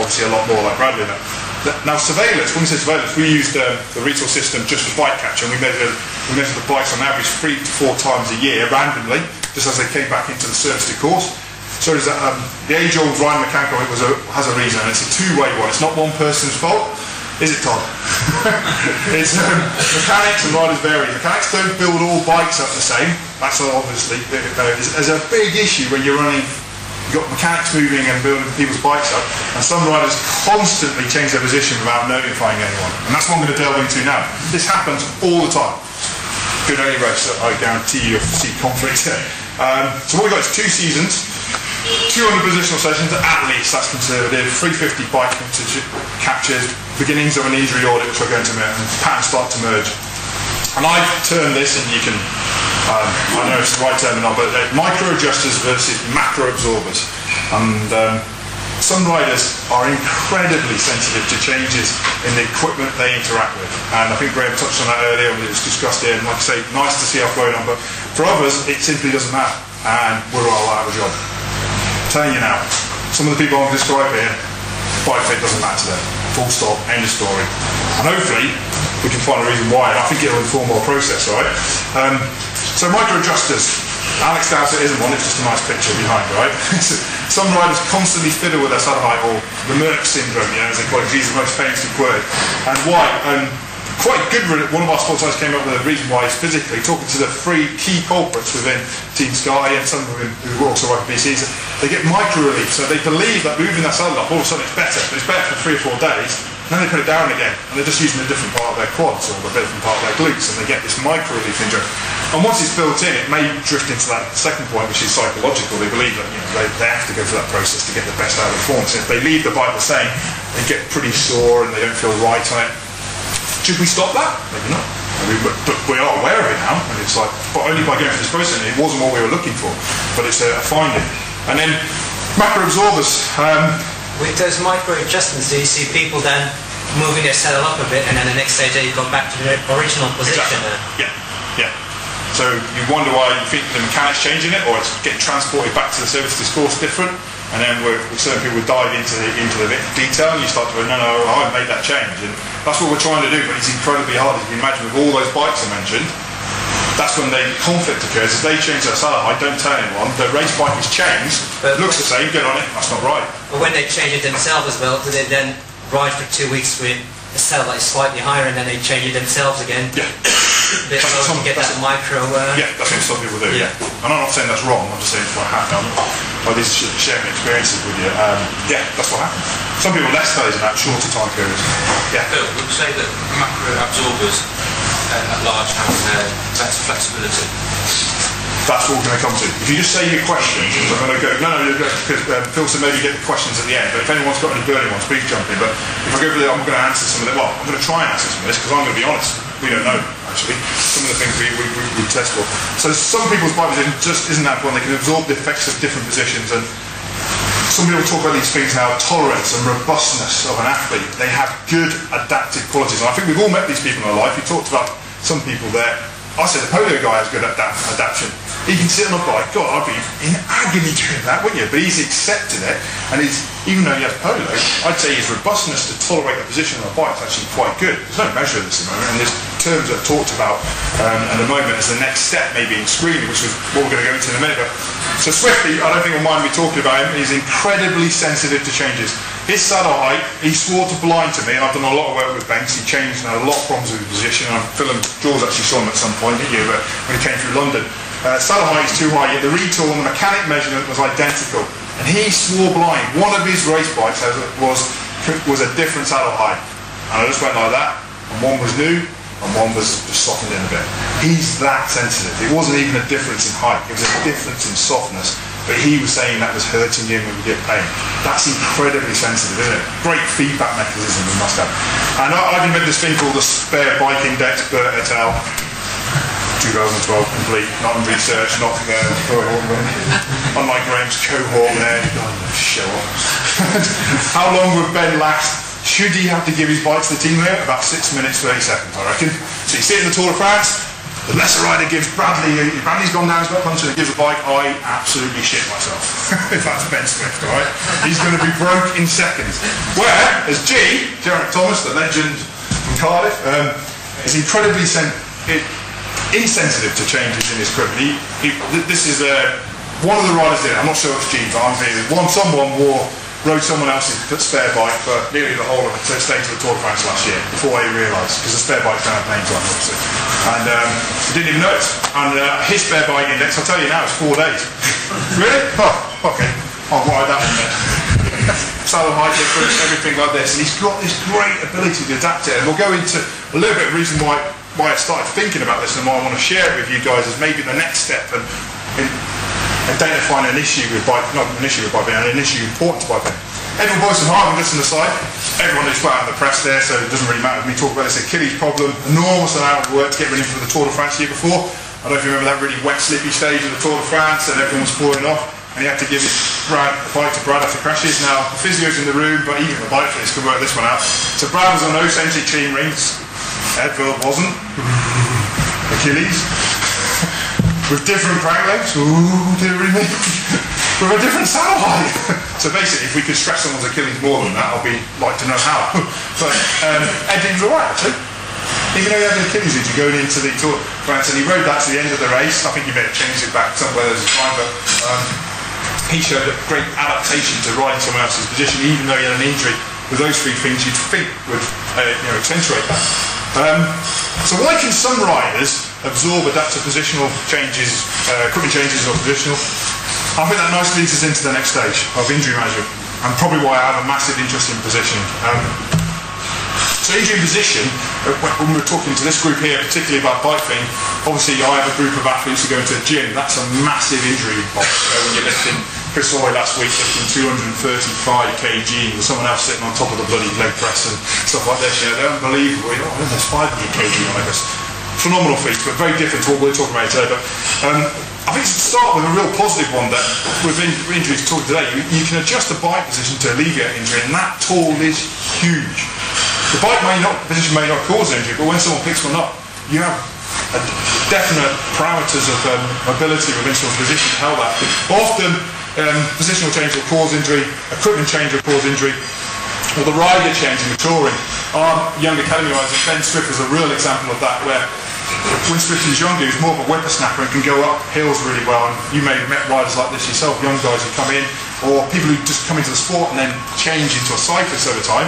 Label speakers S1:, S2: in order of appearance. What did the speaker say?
S1: obviously a lot more like Bradley now. Now surveillance, when we say surveillance, we used the resource system just for bike capture, and we measured the bikes on average 3 to 4 times a year randomly, just as they came back into the service course. So is that, the age-old Ryan mechanical has a reason, and it's a two-way one. It's not one person's fault, is it, Todd? It's mechanics and riders vary. Mechanics don't build all bikes up the same. That's obviously there's a big issue when you're running. You've got mechanics moving and building people's bikes up, and some riders constantly change their position without notifying anyone. And that's what I'm going to delve into now. This happens all the time. Good only race, I guarantee you'll see conflict there. So what we've got is 2 seasons, 200 positional sessions at least, that's conservative, 350 bike captures, beginnings of an injury audit which we're going to make, and patterns start to merge. And I've turned this, and you can, I don't know if it's the right term or not, but micro-adjusters versus macro-absorbers. And some riders are incredibly sensitive to changes in the equipment they interact with. And I think Graham touched on that earlier when it was discussed here, and like I say, nice to see how flowing on, but for others, it simply doesn't matter, and we're all out of a job. I'm telling you now, some of the people I'm going to describe here, bike fit doesn't matter to them. Full stop, end of story. And hopefully, we can find a reason why, and I think it'll inform our process, right? So micro-adjusters, Alex doubts it isn't one, it's just a nice picture behind, right? Some riders constantly fiddle with their saddle height, or the Merck syndrome, you know, as they call it, he's the most famous word. And why? Quite good, one of our sports guys came up with a reason why is physically, talking to the 3 key culprits within Team Sky and some of them who also ride BCs, they get micro-relief, so they believe that moving their saddle up, all of a sudden it's better, but it's better for 3 or 4 days, and then they put it down again, and they're just using a different part of their quads or a different part of their glutes, and they get this micro-relief injury. And once it's built in, it may drift into that second point, which is psychological. They believe that, you know, they have to go through that process to get the best out of the form. So if they leave the bike the same, they get pretty sore and they don't feel right on it. Should we stop that? Maybe not. But we are aware of it now, and it's like, but only by going through this process. It wasn't what we were looking for, but it's a finding. And then macro-absorbers.
S2: With those micro-adjustments, do you see people then moving their saddle up a bit, and then the next stage they've gone back to their original position?
S1: Exactly. Yeah. So you wonder why you think the mechanic's changing it, or it's getting transported back to the service discourse different, and then certain people would dive into the detail, and you start to go, no, I haven't made that change. And that's what we're trying to do, but it's incredibly hard, as you can imagine, with all those bikes I mentioned. That's when the conflict occurs. If they change their saddle height, don't tell anyone. The race bike is changed, it looks the same, get on it, that's not right.
S2: But when they change it themselves as well, do they then ride for 2 weeks with a saddle that is slightly higher, and then they change it themselves again?
S1: Yeah.
S2: They get that micro...
S1: Yeah, that's what some people do, yeah. And I'm not saying that's wrong, I'm just saying it's what happened. Like these sharing experiences with you. Yeah, that's what happens. Some people less days in that, shorter time periods. Yeah.
S3: Phil, would you say that macro-absorbers at large have better flexibility?
S1: That's what we're going to come to. If you just say your questions, we're going to go, no, because Phil said maybe get the questions at the end, but if anyone's got any burning ones, please jump in. But if I go for I'm going to answer some of it. Well, I'm going to try and answer some of this, because I'm going to be honest. We don't know, actually, some of the things we test for. So some people's bike position just isn't that one. They can absorb the effects of different positions, and some people talk about these things now, tolerance and robustness of an athlete. They have good adaptive qualities, and I think we've all met these people in our life. We talked about some people there. I said the polio guy has good adaptation. He can sit on a bike. God, I'd be in agony doing that, wouldn't you? But he's accepted it, and even though he has polio, I'd say his robustness to tolerate the position on a bike is actually quite good. There's no measure of this at the moment, and there's terms that are talked about at the moment as the next step, maybe in screening, which is what we're going to go into in a minute. But, so Swifty, I don't think we'll mind me talking about him. He's incredibly sensitive to changes. His saddle height, he swore to blind to me, and I've done a lot of work with Banks. He changed and had a lot of problems with his position. And Phil and Jules actually saw him at some point, didn't you, when he came through London. Saddle height is too high, yet the retool and the mechanic measurement was identical. And he swore blind. One of his race bikes was a different saddle height. And I just went like that, and one was new, and one was just softened in a bit. He's that sensitive. It wasn't even a difference in height, it was a difference in softness. But he was saying that was hurting him and would get pain. That's incredibly sensitive, isn't it? Great feedback mechanism we must have. And I've invented this thing called the Spare Bike Index, Burt et al. 2012, complete, not in research, not unlike Graham's cohort there. Show off. How long would Ben last? Should he have to give his bike to the team there? About 6 minutes, 30 seconds, I reckon. So you see it in the Tour de France, The lesser rider gives Bradley's gone down, he's got punctured, and gives a bike, I absolutely shit myself. If that's Ben Swift, alright? He's going to be broke in seconds. Whereas Geraint Thomas, the legend from Cardiff, is incredibly insensitive to changes in his equipment. This is one of the riders did it, I'm not sure it's G, but I'm feeling someone rode someone else's spare bike for nearly the whole of the stage of the Tour de France last year before he realised, because the spare bikes don't have names on them, obviously. And he didn't even know it. And his spare bike index, I'll tell you now, it's 4 days. Really? Oh, okay. I'll ride that one then. Saddle height difference, everything like this. And he's got this great ability to adapt it. And we'll go into a little bit of reason why I started thinking about this and why I want to share it with you guys as maybe the next step in identifying an issue with bike, not an issue with bike, an issue important to bike. Edwald, Bossen, Hagen, just on the side. Everyone is put out in the press there, so it doesn't really matter if we talk about this Achilles problem. Enormous amount of work to get ready for the Tour de France the year before. I don't know if you remember that really wet, slippy stage of the Tour de France, and everyone was falling off, and he had to give his bike to Brad after crashes. Now, the physio's in the room, but even the bike fitters can work this one out. So Brad was on those centric chain rings. Edwald wasn't. Achilles. With different crank lengths, with a different saddle height. So basically, if we could stretch someone's Achilles more than that, I'd like to know how. But Eddie was alright actually. Even though he had an Achilles injury going into the Tour de France, and he rode that to the end of the race. I think he may have changed it back somewhere there's a time, but he showed a great adaptation to riding someone else's position, even though he had an injury. With those three things, you'd think would accentuate that. So why can some riders absorb adaptive positional changes, equipment changes or positional? I think that nicely leads us into the next stage of injury management, and probably why I have a massive interest in positioning. So injury and position, when we're talking to this group here, particularly about bike thing, obviously I have a group of athletes who go into a gym. That's a massive injury box. When you're lifting, Chris Hoy last week lifting 235 kg with someone else sitting on top of the bloody leg press and stuff like this. They're unbelievable. There's 500 kg on this. Phenomenal feats, but very different to what we're talking about today. But I think to start with a real positive one, that with injuries talking today, you can adjust the bike position to alleviate injury, and that tool is huge. The bike position may not cause injury, but when someone picks one up, you have definite parameters of mobility within someone's position to help that. Often, positional change will cause injury, equipment change will cause injury, or the rider change in maturing. Our young academy riders, Ben Swift is a real example of that, where when Swift was younger, he was more of a whippersnapper and can go up hills really well. And you may have met riders like this yourself, young guys who come in, or people who just come into the sport and then change into a cyclist over time.